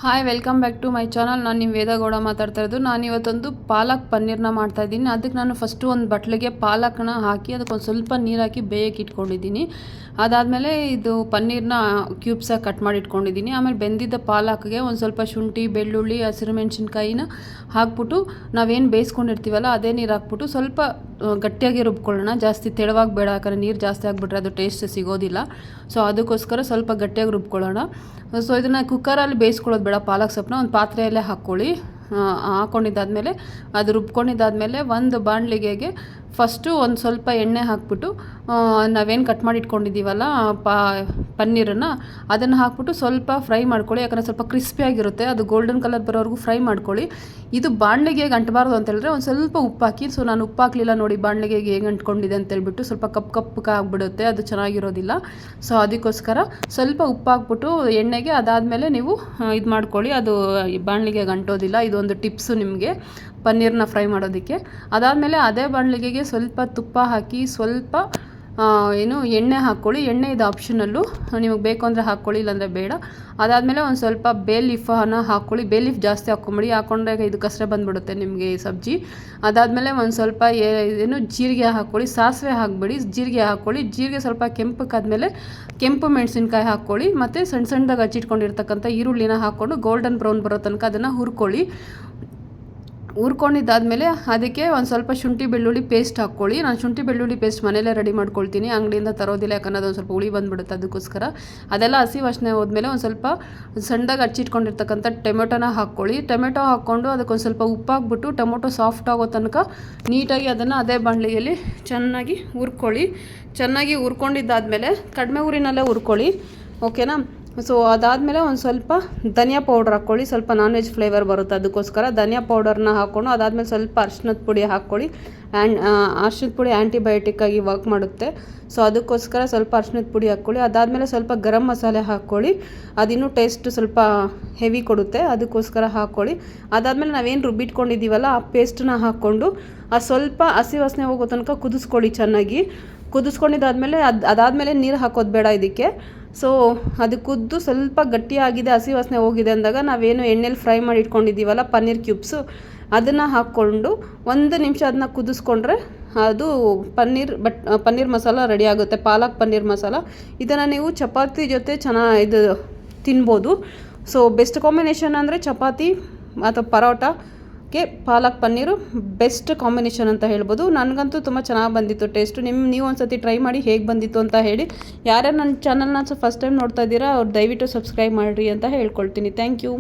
Hi welcome back to my channel. ನಾನು ನಿಮ್ಮ ವೇದಗೌಡ ಮಾತಾಡ್ತಾ ಇರೋದು. ನಾನು ಇವತ್ತೊಂದು ಪಾಲಕ್ ಪನ್ನೀರ್ನ ಮಾಡ್ತಾಯಿದ್ದೀನಿ. ಅದಕ್ಕೆ ನಾನು ಫಸ್ಟು ಒಂದು ಬಟ್ಲಿಗೆ ಪಾಲಕ್ನ ಹಾಕಿ ಅದಕ್ಕೊಂದು ಸ್ವಲ್ಪ ನೀರು ಹಾಕಿ ಬೇಯಕ್ಕೆ ಇಟ್ಕೊಂಡಿದ್ದೀನಿ. ಅದಾದಮೇಲೆ ಇದು ಪನ್ನೀರ್ನ ಕ್ಯೂಬ್ಸಾಗಿ ಕಟ್ ಮಾಡಿ ಇಟ್ಕೊಂಡಿದ್ದೀನಿ. ಆಮೇಲೆ ಬೆಂದಿದ್ದ ಪಾಲಕ್ಗೆ ಒಂದು ಸ್ವಲ್ಪ ಶುಂಠಿ, ಬೆಳ್ಳುಳ್ಳಿ, ಹಸಿರು ಮೆಣಸಿನ್ಕಾಯಿನ ಹಾಕ್ಬಿಟ್ಟು ನಾವೇನು ಬೇಯಿಸ್ಕೊಂಡಿರ್ತೀವಲ್ಲ ಅದೇ ನೀರು ಹಾಕ್ಬಿಟ್ಟು ಸ್ವಲ್ಪ ಗಟ್ಟಿಯಾಗಿ ರುಬ್ಕೊಳ್ಳೋಣ. ಜಾಸ್ತಿ ತೆಳುವಾಗಿ ಬೇಡ, ಯಾಕಂದರೆ ನೀರು ಜಾಸ್ತಿ ಆಗಿಬಿಟ್ರೆ ಅದು ಟೇಸ್ಟ್ ಸಿಗೋದಿಲ್ಲ. ಸೊ ಅದಕ್ಕೋಸ್ಕರ ಸ್ವಲ್ಪ ಗಟ್ಟಿಯಾಗಿ ರುಬ್ಕೊಳ್ಳೋಣ. ಸೊ ಇದನ್ನು ಕುಕ್ಕರಲ್ಲಿ ಬೇಯಿಸ್ಕೊಳ್ಳೋದು ಬೇಡ. ಪಾಲಕ್ ಸೊಪ್ಪನ್ನ ಒಂದು ಪಾತ್ರೆಯಲ್ಲೇ ಹಾಕ್ಕೊಳ್ಳಿ. ಹಾಕ್ಕೊಂಡಿದ್ದಾದಮೇಲೆ ಅದು ರುಬ್ಕೊಂಡಿದ್ದಾದಮೇಲೆ ಒಂದು ಬಾಣಲಿಗೆಗೆ ಫಸ್ಟು ಒಂದು ಸ್ವಲ್ಪ ಎಣ್ಣೆ ಹಾಕ್ಬಿಟ್ಟು ನಾವೇನು ಕಟ್ ಮಾಡಿ ಇಟ್ಕೊಂಡಿದ್ದೀವಲ್ಲ ಪನ್ನೀರನ್ನು ಅದನ್ನು ಹಾಕ್ಬಿಟ್ಟು ಸ್ವಲ್ಪ ಫ್ರೈ ಮಾಡ್ಕೊಳ್ಳಿ. ಯಾಕಂದರೆ ಸ್ವಲ್ಪ ಕ್ರಿಸ್ಪಿಯಾಗಿರುತ್ತೆ, ಅದು ಗೋಲ್ಡನ್ ಕಲರ್ ಬರೋವರೆಗೂ ಫ್ರೈ ಮಾಡ್ಕೊಳ್ಳಿ. ಇದು ಬಾಣಲಿಗೆ ಅಂಟಬಾರ್ದು ಅಂತೇಳಿದ್ರೆ ಒಂದು ಸ್ವಲ್ಪ ಉಪ್ಪು ಹಾಕಿ. ಸೊ ನಾನು ಉಪ್ಪು ಹಾಕಲಿಲ್ಲ ನೋಡಿ, ಬಾಣಲಿಗೆ ಹೇಗೆ ಅಂಟ್ಕೊಂಡಿದೆ ಅಂತೇಳ್ಬಿಟ್ಟು ಸ್ವಲ್ಪ ಕಪ್ಪಗೆ ಆಗಿಬಿಡುತ್ತೆ, ಅದು ಚೆನ್ನಾಗಿರೋದಿಲ್ಲ. ಸೊ ಅದಕ್ಕೋಸ್ಕರ ಸ್ವಲ್ಪ ಉಪ್ಪು ಹಾಕ್ಬಿಟ್ಟು ಎಣ್ಣೆಗೆ ಅದಾದಮೇಲೆ ನೀವು ಇದು ಮಾಡ್ಕೊಳ್ಳಿ. ಅದು ಬಾಣಲಿಗೆ ಅಂಟೋದಿಲ್ಲ. ಇದೊಂದು ಟಿಪ್ಸು ನಿಮಗೆ ಪನ್ನೀರ್ನ ಫ್ರೈ ಮಾಡೋದಕ್ಕೆ. ಅದಾದಮೇಲೆ ಅದೇ ಬಾಣಲಿಗೆಗೆ ಸ್ವಲ್ಪ ತುಪ್ಪ ಹಾಕಿ ಸ್ವಲ್ಪ ಎಣ್ಣೆ ಹಾಕ್ಕೊಳ್ಳಿ. ಎಣ್ಣೆ ಇದು ಆಪ್ಷನಲ್ಲು, ನಿಮಗೆ ಬೇಕು ಅಂದರೆ ಹಾಕ್ಕೊಳ್ಳಿ, ಇಲ್ಲಾಂದರೆ ಬೇಡ. ಅದಾದಮೇಲೆ ಒಂದು ಸ್ವಲ್ಪ ಬೇ ಲೀಫನ್ನು ಹಾಕ್ಕೊಳ್ಳಿ. ಬೇ ಲೀಫ್ ಜಾಸ್ತಿ ಹಾಕ್ಕೊಂಬಿಡಿ, ಹಾಕ್ಕೊಂಡ್ರೆ ಇದು ಕಸರೆ ಬಂದುಬಿಡುತ್ತೆ ನಿಮಗೆ ಈ ಸಬ್ಜಿ. ಅದಾದಮೇಲೆ ಒಂದು ಸ್ವಲ್ಪ ಜೀರಿಗೆ ಹಾಕ್ಕೊಳ್ಳಿ. ಸಾಸಿವೆ ಹಾಕ್ಬಿಡಿ, ಜೀರಿಗೆ ಹಾಕ್ಕೊಳ್ಳಿ. ಜೀರಿಗೆ ಸ್ವಲ್ಪ ಕೆಂಪಕ್ಕಾದ್ಮೇಲೆ ಕೆಂಪು ಮೆಣಸಿನ್ಕಾಯಿ ಹಾಕ್ಕೊಳ್ಳಿ. ಮತ್ತು ಸಣ್ಣ ಸಣ್ಣದಾಗಿ ಹಚ್ಚಿಟ್ಕೊಂಡಿರ್ತಕ್ಕಂಥ ಈರುಳ್ಳಿನ ಹಾಕ್ಕೊಂಡು ಗೋಲ್ಡನ್ ಬ್ರೌನ್ ಬರೋ ತನಕ ಅದನ್ನು ಹುರ್ಕೊಳ್ಳಿ. ಹುರ್ಕೊಂಡಿದ್ದಾದಮೇಲೆ ಅದಕ್ಕೆ ಒಂದು ಸ್ವಲ್ಪ ಶುಂಠಿ ಬೆಳ್ಳುಳ್ಳಿ ಪೇಸ್ಟ್ ಹಾಕ್ಕೊಳ್ಳಿ. ನಾನು ಶುಂಠಿ ಬೆಳ್ಳುಳ್ಳಿ ಪೇಸ್ಟ್ ಮನೇಲೇ ರೆಡಿ ಮಾಡ್ಕೊಳ್ತೀನಿ, ಅಂಗಡಿಯಿಂದ ತರೋದಿಲ್ಲ. ಯಾಕಂದರೆ ಅದೊಂದು ಸ್ವಲ್ಪ ಹುಳಿ ಬಂದುಬಿಡುತ್ತೆ, ಅದಕ್ಕೋಸ್ಕರ. ಅದೆಲ್ಲ ಹಸಿ ವಾಸನೆ ಹೋದ್ಮೇಲೆ ಒಂದು ಸ್ವಲ್ಪ ಸಣ್ಣದಾಗಿ ಹಚ್ಚಿಟ್ಕೊಂಡಿರ್ತಕ್ಕಂಥ ಟೊಮೆಟೊನ ಹಾಕ್ಕೊಳ್ಳಿ. ಟೊಮೆಟೊ ಹಾಕ್ಕೊಂಡು ಅದಕ್ಕೊಂದು ಸ್ವಲ್ಪ ಉಪ್ಪು ಹಾಕ್ಬಿಟ್ಟು ಟೊಮೊಟೊ ಸಾಫ್ಟ್ ಆಗೋ ತನಕ ನೀಟಾಗಿ ಅದನ್ನು ಅದೇ ಬಾಣಲಿಯಲ್ಲಿ ಚೆನ್ನಾಗಿ ಹುರ್ಕೊಳ್ಳಿ. ಚೆನ್ನಾಗಿ ಹುರ್ಕೊಂಡಿದ್ದಾದಮೇಲೆ ಕಡಿಮೆ ಊರಿನಲ್ಲೇ ಹುರ್ಕೊಳ್ಳಿ, ಓಕೆನಾ. ಸೊ ಅದಾದಮೇಲೆ ಒಂದು ಸ್ವಲ್ಪ ಧನಿಯಾ ಪೌಡ್ರ್ ಹಾಕ್ಕೊಳ್ಳಿ. ಸ್ವಲ್ಪ ನಾನ್ ವೆಜ್ ಫ್ಲೇವರ್ ಬರುತ್ತೆ, ಅದಕ್ಕೋಸ್ಕರ ಧನಿಯಾ ಪೌಡರ್ನ ಹಾಕ್ಕೊಂಡು ಅದಾದಮೇಲೆ ಸ್ವಲ್ಪ ಅರ್ಶಿನದ ಪುಡಿ ಹಾಕ್ಕೊಳ್ಳಿ. ಅರ್ಶಿನದ ಪುಡಿ ಆ್ಯಂಟಿಬಯೋಟಿಕ್ಕಾಗಿ ವರ್ಕ್ ಮಾಡುತ್ತೆ. ಸೊ ಅದಕ್ಕೋಸ್ಕರ ಸ್ವಲ್ಪ ಅರ್ಶಿನದ ಪುಡಿ ಹಾಕ್ಕೊಳ್ಳಿ. ಅದಾದಮೇಲೆ ಸ್ವಲ್ಪ ಗರಂ ಮಸಾಲೆ ಹಾಕ್ಕೊಳ್ಳಿ, ಅದಿನ್ನೂ ಟೇಸ್ಟ್ ಸ್ವಲ್ಪ ಹೆವಿ ಕೊಡುತ್ತೆ, ಅದಕ್ಕೋಸ್ಕರ ಹಾಕ್ಕೊಳ್ಳಿ. ಅದಾದಮೇಲೆ ನಾವೇನು ರುಬ್ಬಿಟ್ಕೊಂಡಿದ್ದೀವಲ್ಲ ಆ ಪೇಸ್ಟನ್ನ ಹಾಕ್ಕೊಂಡು ಸ್ವಲ್ಪ ಹಸಿ ವಾಸನೆ ಹೋಗೋ ತನಕ ಕುದಿಸ್ಕೊಳ್ಳಿ. ಚೆನ್ನಾಗಿ ಕುದಿಸ್ಕೊಂಡಿದ್ದಾದಮೇಲೆ ಅದಾದಮೇಲೆ ನೀರು ಹಾಕೋದು ಬೇಡ ಇದಕ್ಕೆ. ಸೊ ಅದು ಕುದ್ದು ಸ್ವಲ್ಪ ಗಟ್ಟಿಯಾಗಿದೆ, ಹಸಿ ವಾಸನೆ ಹೋಗಿದೆ ಅಂದಾಗ ನಾವೇನು ಎಣ್ಣೆಲಿ ಫ್ರೈ ಮಾಡಿ ಇಟ್ಕೊಂಡಿದ್ದೀವಲ್ಲ ಪನ್ನೀರ್ ಕ್ಯೂಬ್ಸು ಅದನ್ನು ಹಾಕ್ಕೊಂಡು 1 ನಿಮಿಷ ಅದನ್ನ ಕುದಿಸ್ಕೊಂಡ್ರೆ ಅದು ಪನ್ನೀರ್ ಮಸಾಲ ರೆಡಿ ಆಗುತ್ತೆ, ಪಾಲಕ್ ಪನ್ನೀರ್ ಮಸಾಲ. ಇದನ್ನು ನೀವು ಚಪಾತಿ ಜೊತೆ ಇದು ತಿನ್ಬೋದು. ಸೊ ಬೆಸ್ಟ್ ಕಾಂಬಿನೇಷನ್ ಅಂದರೆ ಚಪಾತಿ ಅಥವಾ ಪರೋಟಕ್ಕೆ ಪಾಲಕ್ ಪನ್ನೀರು ಬೆಸ್ಟ್ ಕಾಂಬಿನೇಷನ್ ಅಂತ ಹೇಳ್ಬೋದು. ನನಗಂತೂ ತುಂಬ ಚೆನ್ನಾಗಿ ಬಂದಿತ್ತು ಟೇಸ್ಟು. ನೀವು ಒಂದು ಸತಿ ಟ್ರೈ ಮಾಡಿ ಹೇಗೆ ಬಂದಿತ್ತು ಅಂತ ಹೇಳಿ. ಯಾರ್ಯಾರು ನನ್ನ ಚಾನಲ್ನ ಫಸ್ಟ್ ಟೈಮ್ ನೋಡ್ತಾ ಇದ್ದೀರಾ ಅವ್ರು ದಯವಿಟ್ಟು ಸಬ್ಸ್ಕ್ರೈಬ್ ಮಾಡಿರಿ ಅಂತ ಹೇಳ್ಕೊಳ್ತೀನಿ. Thank you.